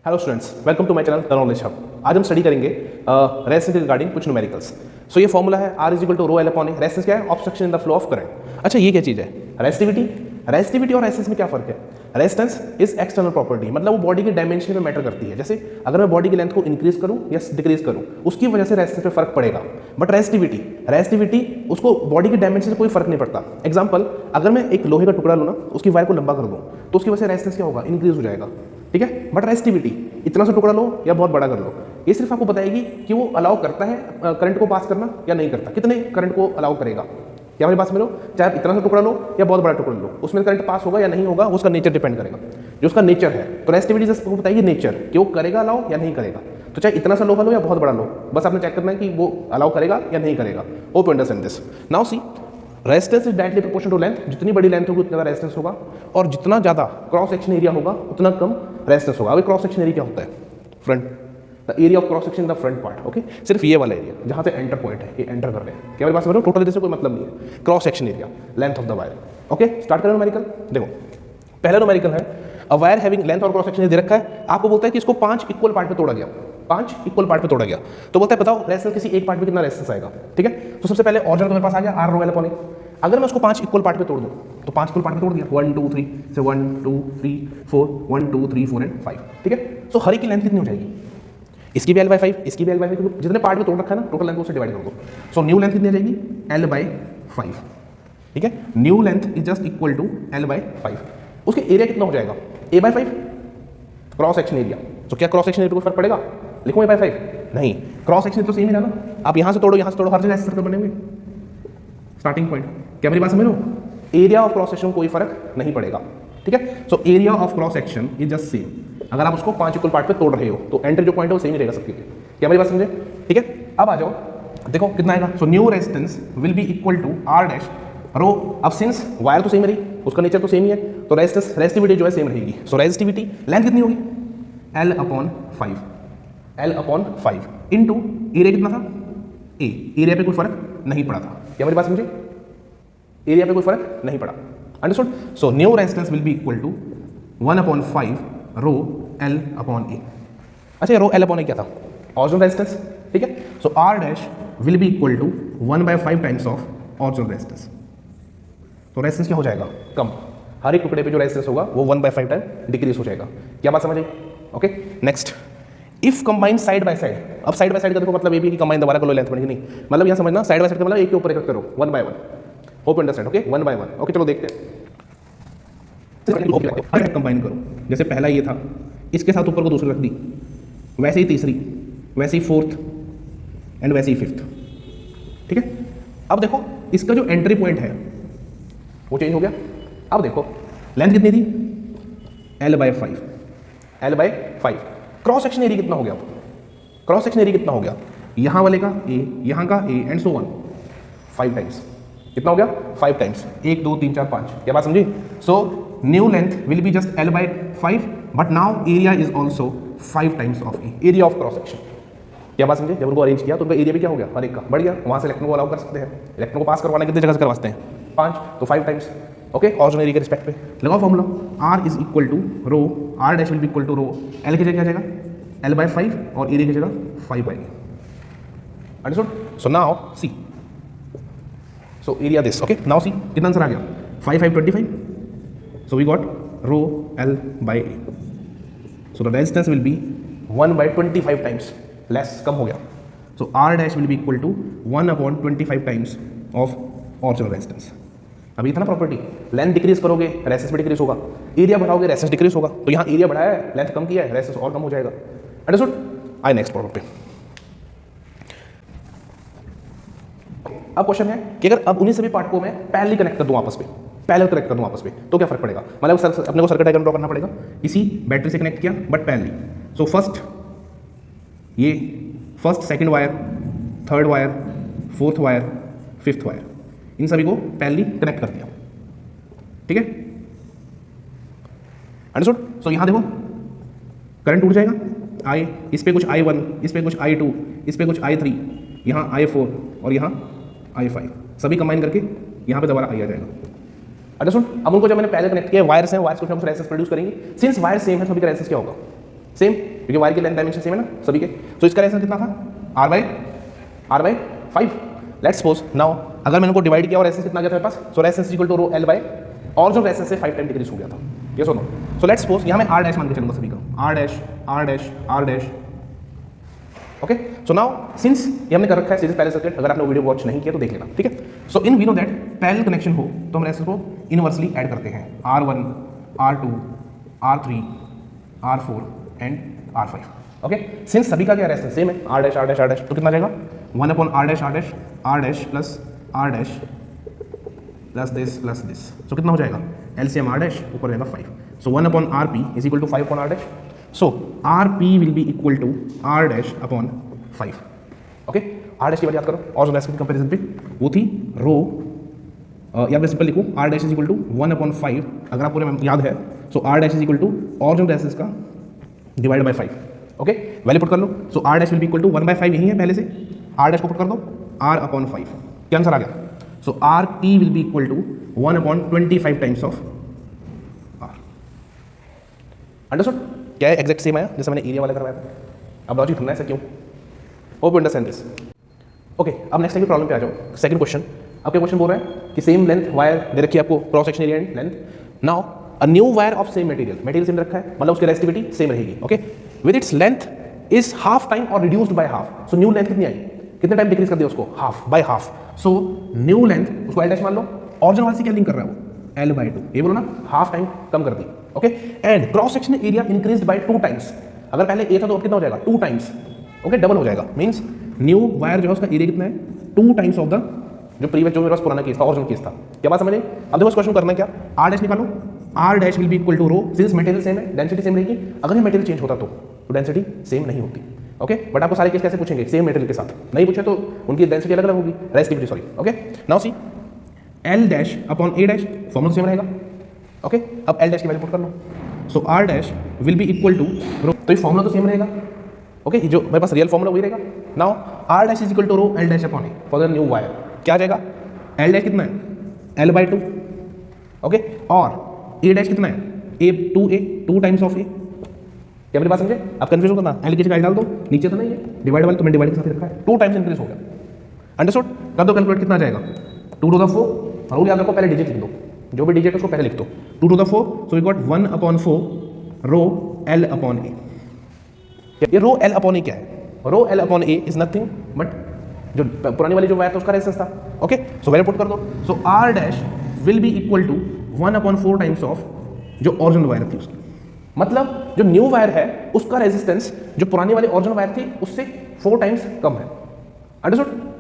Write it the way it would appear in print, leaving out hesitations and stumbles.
Hello students, welcome to my channel the knowledge hub. आज हम study करेंगे resistance के रिगार्डिंग कुछ न्यूमेरिकल्स। सो ये फॉर्मूला है R is equal to rho L upon A. Resistance क्या है? Obstruction in the flow of current. अच्छा, ये क्या चीज़ है? रेजिस्टिविटी और रेजिस्टेंस में क्या फर्क है? रेजिस्टेंस इज एक्सटर्नल प्रॉपर्टी, मतलब वो बॉडी के डायमेंशन में मैटर करती है। जैसे अगर मैं बॉडी की लेंथ को इंक्रीज करूँ या डिक्रीज करूँ, उसकी वजह से रेजिस्टेंस पे फर्क पड़ेगा। बट रेजिस्टिविटी उसको बॉडी के डायमेंशन से कोई फर्क नहीं पड़ता। एग्जाम्पल, अगर मैं एक लोहे का टुकड़ा लूँ ना, उसकी वायर को लंबा कर दूँ, तो उसकी वजह से रेजिस्टेंस क्या होगा? इंक्रीज हो जाएगा। ठीक है। बट रेजिस्टिविटी इतना सा टुकड़ा लो या बहुत बड़ा कर लो, ये सिर्फ आपको बताएगी कि वो अलाउ करता है करंट को पास करना या नहीं करता, कितने करंट को अलाउ करेगा। क्या हमारे पास में लो, चाहे आप इतना सा टुकड़ा लो या बहुत बड़ा टुकड़ा लो, उसमें करंट पास होगा या नहीं होगा, उसका नेचर डिपेंड करेगा। जो उसका नेचर है, तो रेजिस्टिविटी जस्ट आपको बताएगी नेचर कि वो करेगा अलाउ या नहीं करेगा। तो चाहे इतना सा लोहा लो या बहुत बड़ा लो, बस आपने चेक करना है कि वो अलाउ करेगा या नहीं करेगा। Hope you understand this. Now see, resistance is directly proportional to length. जितनी बड़ी लेंथ होगी उतना ज़्यादा रेजिस्टेंस होगा, और जितना ज़्यादा क्रॉस सेक्शन एरिया होगा उतना कम रेजिस्टेंस होगा। अभी क्रॉस सेक्शन एरिया क्या होता है? Front, the area of cross section in the front part. Okay, सिर्फ ये वाला एरिया जहाँ से एंटर पॉइंट है, ये एंटर कर रहे हैं। क्या मेरे पास टोटल एरिया से कोई मतलब नहीं है। Cross section area, length of the wire. Okay, start करें न्यूमेरिकल। देखो, पहला न्यूमेरिकल है अ वायर हैविंग लेंथ और क्रॉस सेक्शन दे रखा है। आपको बोलता है कि इसको 5 इक्वल पार्ट में तोड़ा गया, 5 इक्वल पार्ट में तोड़ा गया। तो बोलता है बताओ रेजिस्टेंस किसी एक पार्ट में कितना रेजिस्टेंस आएगा। ठीक है, तो सबसे पहले ऑर्डर तो मेरे पास आ गया R रो एल अपॉन ए। अगर मैं उसको 5 इक्वल पार्ट में तोड़ दूं, तो 5 इक्वल पार्ट में तोड़ दिया, 1 2 3 से 1 2 3 4 1 2 3 4 एंड 5। ठीक है, सो हर एक की लेंथ कितनी हो जाएगी? इसकी भी L/5, इसकी भी L/5, जितने पार्ट में तोड़ रखा है ना, टोटल लेंथ उससे डिवाइड कर दो। सो न्यू लेंथ कितनी आ जाएगी? L/5। ठीक है, new length is just equal to L/5। उसके एरिया कितना हो जाएगा? A/5 cross section area. तो क्या क्रॉस सेक्शन एरिया को फर्क पड़ेगा? लिखो A/5? नहीं, क्रॉस सेक्शन तो सेम ही रहना। आप यहाँ से तोड़ो, यहाँ से तोड़ो, हर जगह ऐसे सर्कल बने हुए। स्टार्टिंग पॉइंट, क्या मेरी बात समझ लो? एरिया ऑफ क्रॉस सेक्शन कोई फर्क नहीं पड़ेगा। ठीक है, so area of cross section is just same. अगर आप उसको 5 इक्वल पार्ट पे तोड़ रहे हो, तो एंटर जो पॉइंट है वो सेम ही रहेगा सबके लिए। क्या मेरी बात समझे? ठीक है, अब आ जाओ, देखो कितना आएगा। So new resistance will be equal to R dash rho. अब सिंस वायर तो सेम रही, उसका नेचर तो सेम ही है, तो रेजिस्टिविटी जो है सेम रहेगी। सो रेजिस्टिविटी लेंथ कितनी होगी? L/5, L/5 इंटू एरिया कितना था? A। एरिया पे कोई फर्क नहीं पड़ा था। क्या मेरी बात समझे? एरिया पे कोई फर्क नहीं पड़ा। Understood? So new resistance will be equal to 1/5 rho L upon a. अच्छा, रो L अपॉन ए क्या था? Original resistance. ठीक है, so R dash will be equal to 1/5 times of original resistance. तो रेजिस्टेंस क्या हो जाएगा? कम। हर एक टुकड़े पे जो रेजिस्टेंस होगा वो 1/5 टाइम डिक्रीज हो जाएगा। क्या बात समझ आई? Okay, next, if combine side by side. अब साइड बाय साइड का देखो मतलब ये भी कि कंबाइन दोबारा कर लो, लेंथ बढ़ेगी नहीं। मतलब यहाँ समझना, साइड बाय साइड का मतलब एक के ऊपर एक करो, 1 by 1। Hope understand? Okay, 1 by 1। Okay, चलो देखते हैं। कंबाइन करो, जैसे पहला ये था, इसके साथ ऊपर को दूसरी रख दी, वैसे ही तीसरी, वैसे ही फोर्थ एंड वैसे ही फिफ्थ। ठीक है, अब देखो इसका जो एंट्री पॉइंट है वो चेंज हो गया। अब देखो लेंथ कितनी थी? L/5, L/5। Cross section area कितना हो गया? क्रॉस सेक्शन एरिया कितना हो गया? यहाँ वाले का A, यहाँ का A and so on, 5 times. कितना हो गया? 5 टाइम्स। 1 2 3 4 5। क्या बात समझी? सो new length will be just L/5, but now area is also 5 times of A, area of cross section. क्या बात समझे? जब उनको अरेंज किया तो उनका एरिया भी क्या हो गया? हर एक का बढ़ गया। वहाँ से इलेक्ट्रॉन को अलाउ कर सकते हैं। इलेक्ट्रॉन को पास करवाने कितनी जगह से करवाते हैं? 5, तो 5 टाइम्स। ओके, ओरिजिनल एरिया के रिस्पेक्ट पे लगाओ formula. R is equal to rho, R dash will be equal to rho L की जगह क्या जाएगा? L/5 और एरिया की जगह 5 आएगी। Understood? So now see, so area this. Okay, now see कितना आंसर आ गया? 5 5 25। So we got rho L/A। So the resistance will be 1/25 times less, कम हो गया। So R dash will be equal to 1/25 times of original resistance. अभी था ना property, length decrease करोगे रेजिस्टेंस भी डिक्रीज होगा, एरिया बढ़ाओगे रेजिस्टेंस डिक्रीज होगा। तो यहाँ एरिया बढ़ाया है, लेंथ कम किया है, रेजिस्टेंस और कम हो जाएगा। अंडरस्टूड? आए नेक्स्ट प्रॉब्लम पे। अब क्वेश्चन है कि अगर अब उन्हीं सभी पार्ट को मैं पैरेलली कनेक्ट कर दूं आपस में, पैरेलल कनेक्ट कर दूं आपस में, तो क्या फर्क पड़ेगा? मतलब अपने को सर्किट डायग्राम ड्रॉ करना पड़ेगा। इसी बैटरी से कनेक्ट किया बट पैरेलली। सो फर्स्ट ये first second wire, third wire, fourth wire, fifth wire, इन सभी को पैरेलली कनेक्ट कर दिया। ठीक है, अंडरस्टूड? सो यहां देखो करंट उड़ जाएगा, I, इस पे कुछ I1, इस पे कुछ I2, इस पे कुछ I3, यहाँ I4 और यहाँ I5, सभी कंबाइन करके यहाँ पे दोबारा I आ जाएगा। अंडरस्टूड? अब उनको जब मैंने पहले कनेक्ट किया, वायर्स हैं, वायर्स कुछ हम रेजिस्टेंस प्रोड्यूस करेंगे। सिंस वायर सेम है, सभी का रेजिस्टेंस क्या होगा? सेम। क्योंकि वायर की लेंथ डायमेंशन सेम है ना सभी के। सो इसका रेजिस्टेंस कितना था r by 5। Let's suppose now अगर मैंने को डिवाइड किया और रेजिस्टेंस कितना आ गया था मेरे पास, so resistance equal to rho L by, और जो रेजिस्टेंस से 5 टाइम डिक्रीज हो गया था, ये सुनो। सो लेट्स सपोज यहाँ मैं r डैश मान के चलूंगा सभी को, r dash. Okay, so now since ये हमने कर रखा है सीरीज पैरेलल सर्किट, अगर आपने वीडियो वॉच नहीं किया तो देख लेना, ठीक है। So in we know that parallel connection हो तो हम रेजिस्टेंस को इनवर्सली ऐड करते हैं, r1, r2, r3, r4 and r5। Okay, since सभी का क्या रेजिस्टेंस सेम है, r डैश, तो कितना जाएगा 1 upon r dash plus r dash plus this. So कितना हो जाएगा LCM r डैश ऊपर रहेगा 5। So 1 upon rp is equal to 5 upon r dash. So rp will be equal to r dash upon 5। Okay, r dash की बात याद करो और जो की कंपेरिजन पे वो थी रो, या मैं सिंपल लिखूँ r dash is equal to 1 upon 5, अगर आपको याद है। So r dash is equal to और जो रेजिस्टेंस का divide by 5। Okay, value put कर लो। So r dash will be equal to 1/5 यही है पहले से, r डैश को पुट कर दो r अपॉन 5, क्या आंसर आ गया। So rp will be equal to 1 upon 25 times of r। Understood? क्या है एग्जैक्ट सेम आया जैसे मैंने एरिया वाला करवाया था। अब लॉजिक समझना है ऐसा क्यों, hope you understand this. Okay, अब नेक्स्ट टाइम की प्रॉब्लम पे आ जाओ। सेकंड क्वेश्चन, आपके क्वेश्चन बोल रहा है कि सेम लेंथ वायर दे रखी है आपको, cross section area and length. Now a new wire of same material same रखा है, मतलब उसकी रेजिस्टिविटी सेम रहेगी। Okay, with its length is half time और reduced by half. So new length कितनी आई, कितने टाइम डिक्रीज कर दिया उसको, half by half. So new length उसको l डैश मान लो, ओरिजिनल वाले से क्या लिंक कर रहा है वो l/2, ये बोलो ना, हाफ टाइम कम कर दी। Okay, and cross section area increased by 2 times. अगर पहले a था तो अब कितना हो जाएगा 2 टाइम्स। ओके, डबल हो जाएगा, मींस न्यू वायर जो है उसका एरिया कितना है 2 टाइम्स ऑफ द जो प्रीवियस जो मेरे पास पुराना केस था, ओरिजिनल केस था। क्या बात समझे? अब देखो इस क्वेश्चन करना है क्या, r डैश निकालो, r dash will be equal to rho, since material same है डेंसिटी सेम रहेगी। अगर ये मटेरियल चेंज होता तो डेंसिटी सेम नहीं होती। ओके, बट आपको सारे केस कैसे पूछेंगे, सेम मटेरियल के साथ। नहीं पूछे तो उनकी डेंसिटी अलग अलग होगी, resistivity sorry. Okay, now see l dash upon a dash, formula same रहेगा। ओके, अब l डैश की वैल्यू पुट कर लो। So r dash will be equal to rho, तो ये फॉर्मूला तो सेम रहेगा। ओके, जो मेरे पास रियल फॉर्मूला वही रहेगा। Now r dash is equal to rho l dash upon a for the new wire, क्या आ जाएगा, l डैश कितना है l/2। ओके, और a डैश कितना है a 2 टाइम्स ऑफ a। क्या मेरी बात समझे? आप कंफ्यूज करना, l की जगह डाल दो, नीचे तो नहीं है डिवाइड वाला, तो मैंने डिवाइड के साथ रखा है, 2 टाइम्स इंक्रीज हो गया। अंडरस्टूड? कर दो कैलकुलेट, कितना आ जाएगा 2 टू द 4, रूल याद रखो, पहले डिजिट लिख दो, जो भी डिजिट है उसको पहले लिख दो, 2 to the 4। So we got 1 upon 4 rho l upon a। ये रो l अपॉन a क्या है, rho l upon a is nothing but जो पुरानी वाली जो वायर था उसका रेजिस्टेंस था। ओके, सो वैल्यू पुट कर दो। So r dash will be equal to 1 upon 4 times of जो ओरिजिनल वायर थी उसकी, मतलब जो न्यू वायर है उसका रेजिस्टेंस जो पुरानी वाली ओरिजिनल वायर थी उससे 4 टाइम्स कम है। अंडरस्टूड?